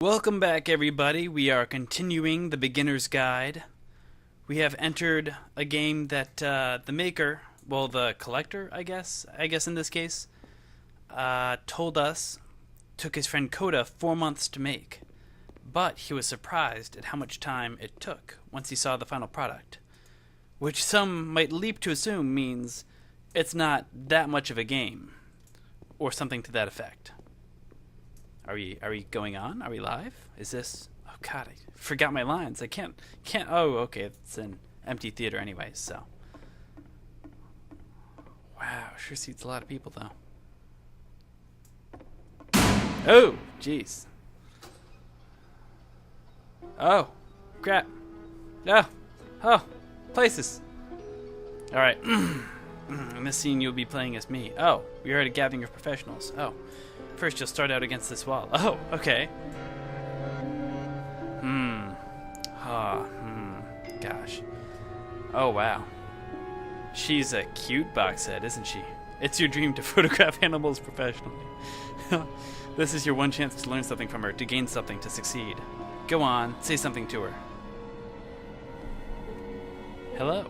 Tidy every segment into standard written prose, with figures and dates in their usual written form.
Welcome back, everybody. We are continuing the beginner's guide. We have entered a game that the maker, well, the collector, I guess in this case, told us took his friend Coda 4 months to make. But he was surprised at how much time it took once he saw the final product, which some might leap to assume means it's not that much of a game, or something to that effect. Are we going on? Are we live? Is this... Oh god, I forgot my lines. I can't... Oh, okay, it's an empty theater anyway, so... Wow, sure seats a lot of people, though. Oh, jeez. Oh, crap. Oh, places. Alright. In this scene, you'll be playing as me. Oh, we are at a gathering of professionals. Oh. First, you'll start out against this wall. Oh, okay. Gosh. Oh, wow. She's a cute box head, isn't she? It's your dream to photograph animals professionally. This is your one chance to learn something from her, to gain something, to succeed. Go on, say something to her. Hello?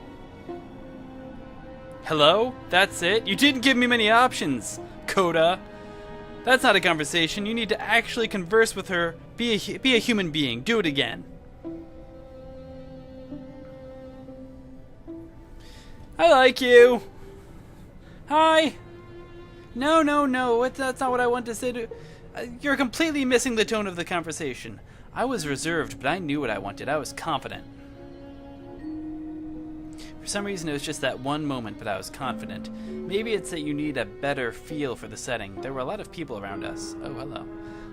Hello? That's it? You didn't give me many options, Coda. That's not a conversation. You need to actually converse with her. Be a human being. Do it again. I like you. Hi. No. That's not what I want to say to... You're completely missing the tone of the conversation. I was reserved, but I knew what I wanted. I was confident. For some reason, it was just that one moment, but I was confident. Maybe it's that you need a better feel for the setting. There were a lot of people around us. Oh, hello.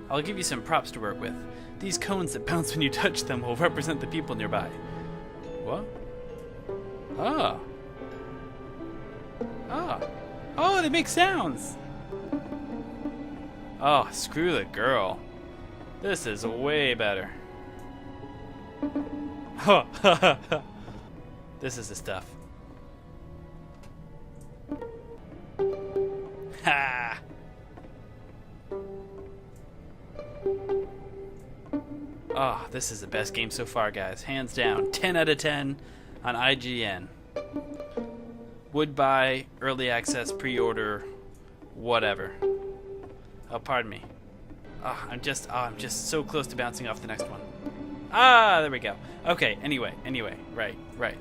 I'll give you some props to work with. These cones that bounce when you touch them will represent the people nearby. What? Oh, they make sounds. Oh, screw the girl. This is way better. This is the stuff. Ha! Oh, this is the best game so far, guys. Hands down. 10 out of 10 on IGN. Would buy, early access, pre-order, whatever. Oh, pardon me. I'm just so close to bouncing off the next one. Ah, there we go. Okay, anyway, right.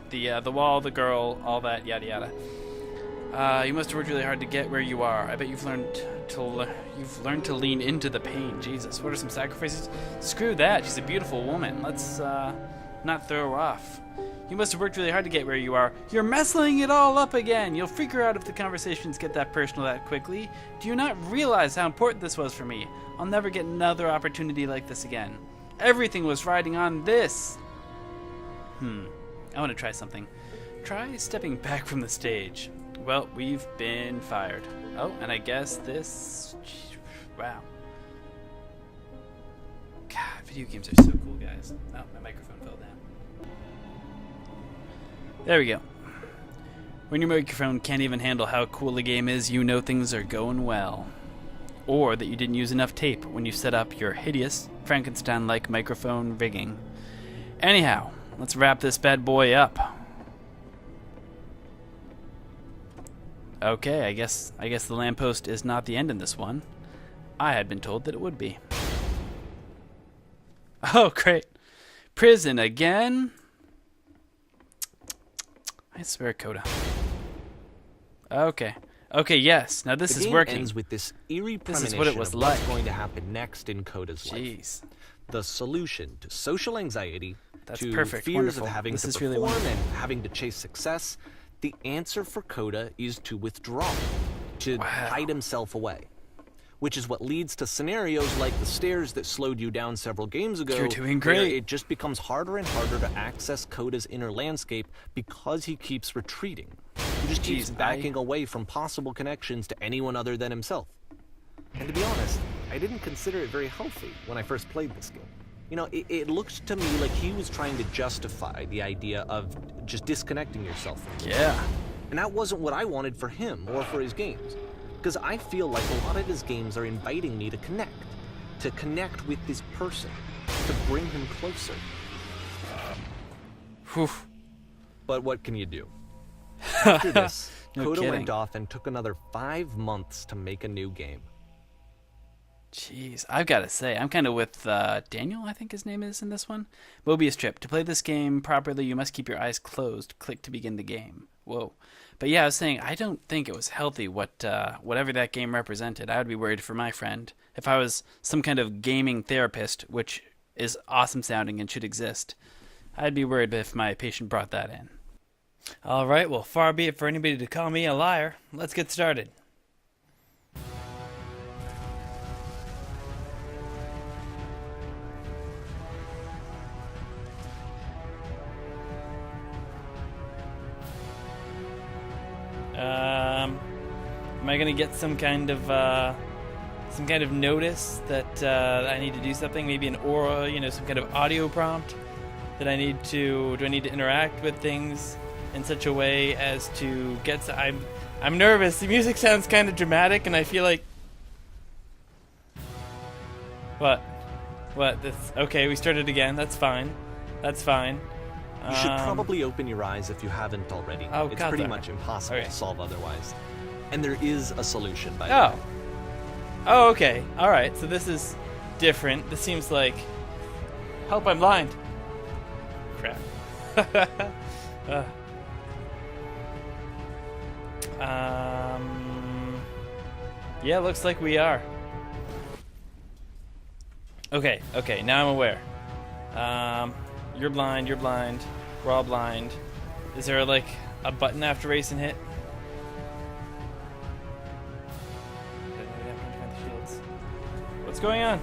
The wall, the girl, all that, yada yada. You must have worked really hard to get where you are. I bet you've learned to lean into the pain. Jesus, what are some sacrifices? Screw that, she's a beautiful woman. Let's not throw her off. You must have worked really hard to get where you are. You're messing it all up again. You'll figure out if the conversations get that personal that quickly. Do you not realize how important this was for me? I'll never get another opportunity like this again. Everything was riding on this. I want to try something. Try stepping back from the stage. Well, we've been fired. Oh, and I guess this... Wow. God, video games are so cool, guys. Oh, my microphone fell down. There we go. When your microphone can't even handle how cool a game is, you know things are going well. Or that you didn't use enough tape when you set up your hideous, Frankenstein-like microphone rigging. Anyhow, let's wrap this bad boy up. Okay, I guess the lamppost is not the end in this one. I had been told that it would be. Oh, great. Prison again? I swear, Coda. Okay, yes. Now this is working. The game ends with this eerie premonition this is what it was of like. what's going to happen next in Coda's life. The solution to social anxiety, to perfect. fears Wonderful. of having This to is perform really and having to chase success, the answer for Coda is to withdraw, to hide himself away. Which is what leads to scenarios like the stairs that slowed you down several games ago. You're doing where great. it just becomes harder and harder to access Coda's inner landscape because he keeps retreating. He just keeps backing away from possible connections to anyone other than himself. And to be honest, I didn't consider it very healthy when I first played this game. You know, it looked to me like he was trying to justify the idea of just disconnecting yourself from it. Yeah. And that wasn't what I wanted for him or for his games. Because I feel like a lot of his games are inviting me to connect. to connect with this person, to bring him closer. Whew. But what can you do? After this, No Coda kidding. went off and took another 5 months to make a new game. Jeez, I've got to say, I'm kind of with Daniel, I think his name is in this one. Mobius Strip. To play this game properly, you must keep your eyes closed. Click to begin the game. Whoa. But yeah, I was saying, I don't think it was healthy whatever that game represented. I would be worried for my friend. If I was some kind of gaming therapist, which is awesome sounding and should exist, I'd be worried if my patient brought that in. All right, well, far be it for anybody to call me a liar. Let's get started. Am I gonna get some kind of notice that I need to do something? Maybe an aura, some kind of audio prompt that I need to. Do I need to interact with things in such a way as to get? I'm nervous. The music sounds kind of dramatic, and I feel like. What? That's okay. We started again. That's fine. That's fine. You should probably open your eyes if you haven't already. Oh, it's God, pretty darn much it. impossible Okay. to solve otherwise. And there is a solution, by the Oh. way. Oh, okay. All right. So this is different. This seems like. Help! I'm blind. Crap. Yeah, looks like we are. Okay. Now I'm aware. You're blind. We're all blind. Is there like a button after race and hit? What's going on?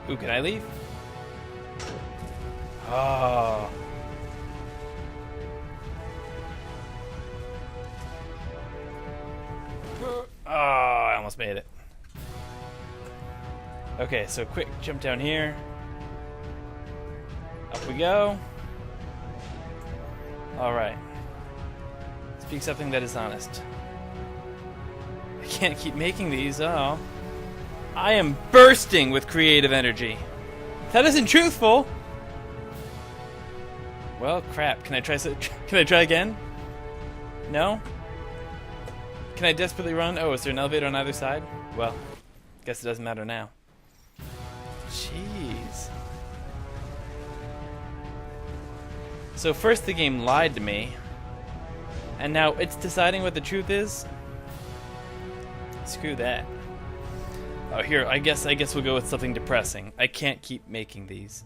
Ooh, can I leave? Oh. Oh, I almost made it. Okay, so quick jump down here. Up we go. Alright. Speak something that is honest. I can't keep making these, oh. I am bursting with creative energy. That isn't truthful! Well, crap. Can I try again? No? Can I desperately run? Oh, is there an elevator on either side? Well, guess it doesn't matter now. Jeez. So first the game lied to me, and now it's deciding what the truth is? Screw that. Oh, here, I guess we'll go with something depressing. I can't keep making these.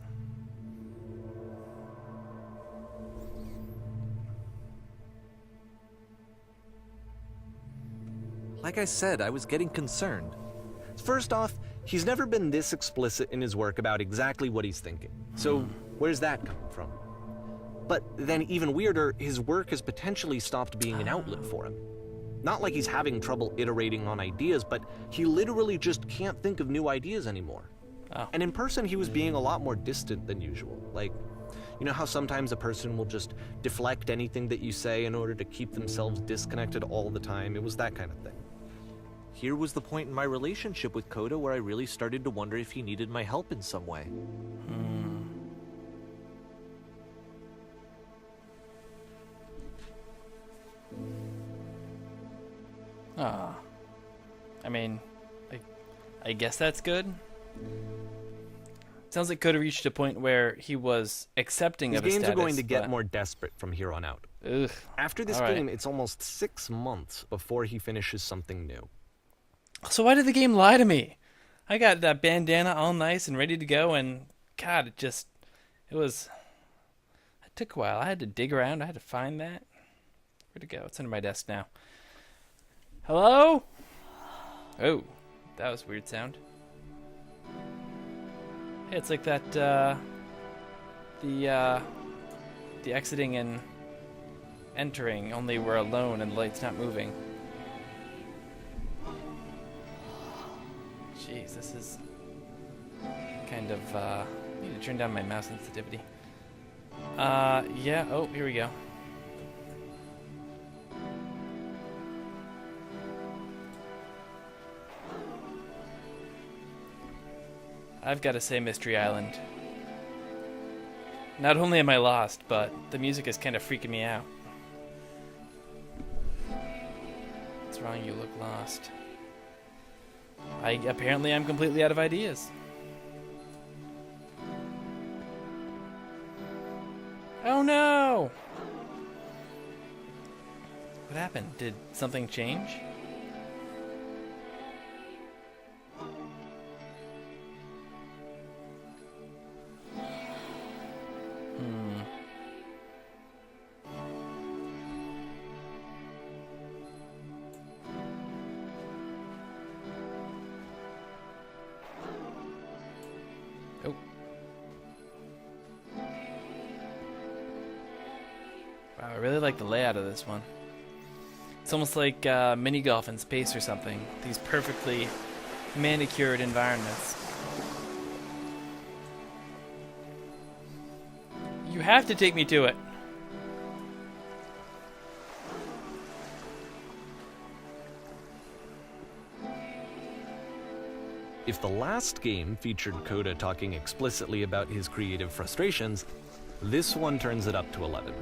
Like I said, I was getting concerned. First off, he's never been this explicit in his work about exactly what he's thinking. So, where's that coming from? But then even weirder, his work has potentially stopped being an outlet for him. Not like he's having trouble iterating on ideas, but he literally just can't think of new ideas anymore. Oh. And in person, he was being a lot more distant than usual. Like, you know how sometimes a person will just deflect anything that you say in order to keep themselves disconnected all the time? It was that kind of thing. Here was the point in my relationship with Coda where I really started to wonder if he needed my help in some way. I mean, I guess that's good. Sounds like Coda reached a point where he was accepting His of his games status, are going to get but- more desperate from here on out. Ugh. After this All right. game, it's almost 6 months before he finishes something new. So why did the game lie to me? I got that bandana all nice and ready to go, and God, it took a while. I had to dig around. I had to find that. Where'd it go? It's under my desk now. Hello? Oh, that was a weird sound. Hey, it's like that, the exiting and entering, only we're alone and the light's not moving. Jeez, this is kind of, I need to turn down my mouse sensitivity. Yeah, oh, here we go. I've got to say, Mystery Island. Not only am I lost, but the music is kind of freaking me out. What's wrong? You look lost. Apparently I'm completely out of ideas. Oh no! What happened? Did something change? Oh. Wow, I really like the layout of this one. It's almost like mini golf in space or something. These perfectly manicured environments. You have to take me to it. If the last game featured Coda talking explicitly about his creative frustrations, this one turns it up to 11.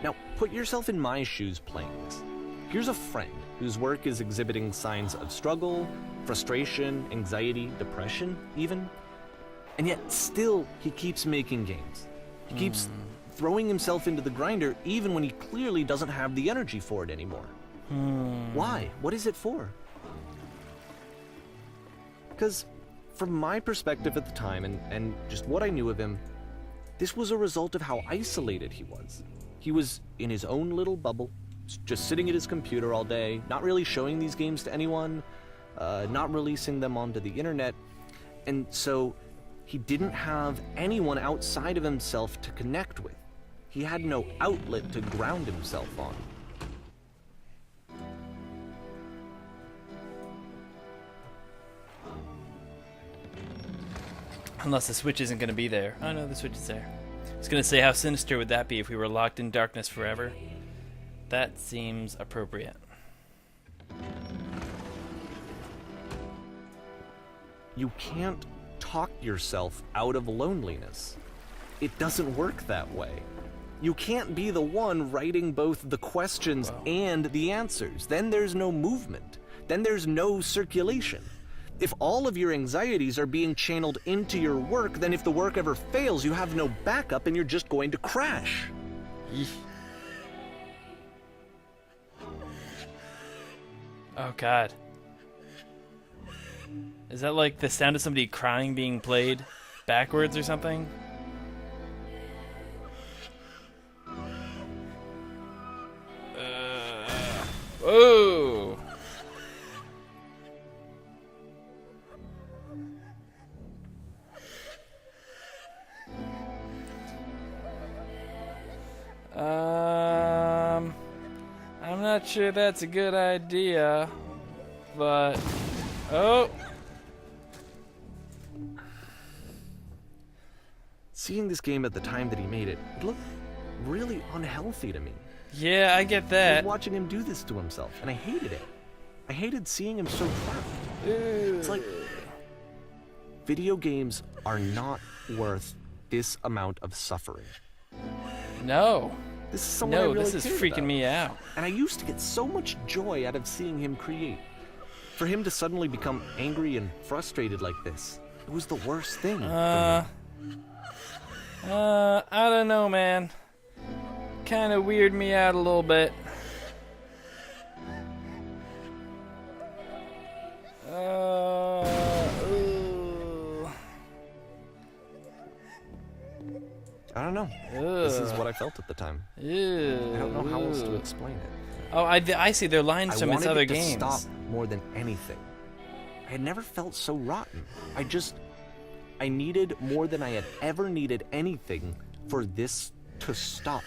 Now, put yourself in my shoes playing this. Here's a friend whose work is exhibiting signs of struggle, frustration, anxiety, depression, even. And yet, still, he keeps making games. He keeps throwing himself into the grinder even when he clearly doesn't have the energy for it anymore. Why? What is it for? Because from my perspective at the time and just what I knew of him, this was a result of how isolated he was. He was in his own little bubble, just sitting at his computer all day, not really showing these games to anyone, not releasing them onto the internet, and so he didn't have anyone outside of himself to connect with. He had no outlet to ground himself on. Unless the switch isn't going to be there. Oh no, the switch is there. I was going to say, how sinister would that be if we were locked in darkness forever? That seems appropriate. You can't talk yourself out of loneliness. It doesn't work that way. You can't be the one writing both the questions and the answers. Then there's no movement. Then there's no circulation. If all of your anxieties are being channeled into your work, then if the work ever fails, you have no backup and you're just going to crash. Oh god. Is that like the sound of somebody crying being played backwards or something? Whoa! I'm not sure that's a good idea, but oh. Seeing this game at the time that he made it, it looked really unhealthy to me. Yeah, I get I that. was watching him do this to himself, and I hated it. I hated seeing him so trapped. Ew. It's like, video games are not worth this amount of suffering. No. This is someone I No, really this is cared freaking about. me out. And I used to get so much joy out of seeing him create. For him to suddenly become angry and frustrated like this, it was the worst thing for me. I don't know, man. Kind of weird me out a little bit. Ooh. I don't know. This is what I felt at the time. Ew. I don't know how else to explain it. Oh, I see. They're lines from its other wanted it to games. stop more than anything. I had never felt so rotten. I needed more than I had ever needed anything for this to stop.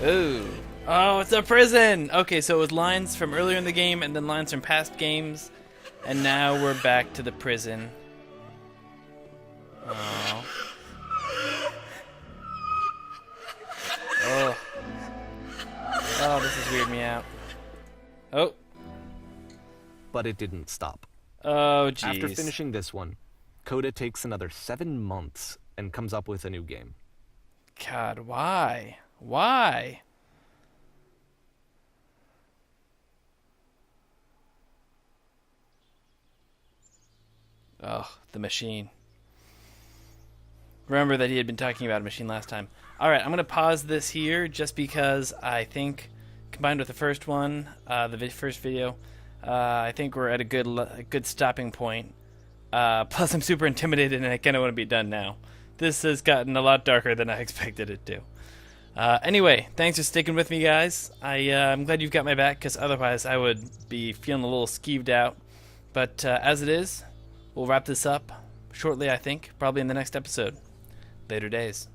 Ooh. Oh, it's a prison! Okay, so it was lines from earlier in the game and then lines from past games. And now we're back to the prison. Oh. Oh. Oh, this is weirding me out. Oh. But it didn't stop. Oh, jeez. After finishing this one, Coda takes another 7 months and comes up with a new game. God, why? Why? Oh, the machine. Remember that he had been talking about a machine last time. Alright, I'm going to pause this here just because I think, combined with the first one, the first video, I think we're at a good stopping point. Plus, I'm super intimidated and I kind of want to be done now. This has gotten a lot darker than I expected it to. Anyway, thanks for sticking with me, guys. I'm glad you've got my back, because otherwise I would be feeling a little skeeved out. But as it is, we'll wrap this up shortly, I think, probably in the next episode. Later days.